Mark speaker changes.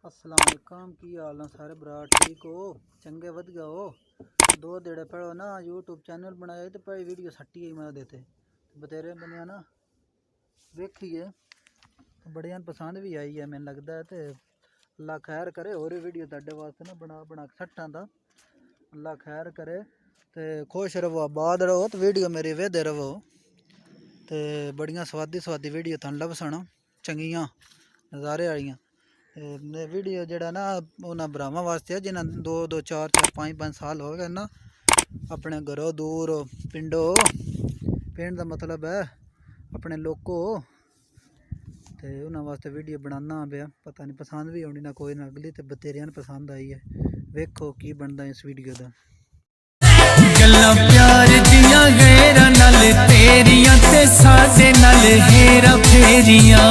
Speaker 1: अस्सलाम वालेकुम की हाल न सारे भरा ठीक हो चंगे वधिया हो। दो देड़े पहले ना यूट्यूब चैनल बनाया तो पहली वीडियो सट्टी गई मैं देते बतेरे बने ना वेखिए तो बड़िया पसंद भी आई है मैंने लगता है। तो अल्लाह खैर करे और वीडियो तुहाडे वास्ते ना बना बना सट्टा दा अल्लाह खैर करे। तो खुश रहो आबाद रहो तो वीडियो मेरी वेदे रहो तो बड़िया स्वादी स्वादी वीडियो तुहानू लभसन चंगियां नज़ारे वालियां। वीडियो जड़ा ना उन्होंने भरावां वास्ते है जिन्हें दो दो चार चार पाँच साल हो गए ना अपने घरों दूर पिंडों पिंड का मतलब है अपने लोगों तो उन्होंने वास्ते वीडियो बनाना पे पता नहीं पसंद भी आनी ना कोई ना अगली तो बतेरियां पसंद आई है। वेखो की बनता इस वीडियो का।
Speaker 2: गल्लां प्यार दियां गैरां नाल तेरियां ते साडे नाल हेरा फेरियां।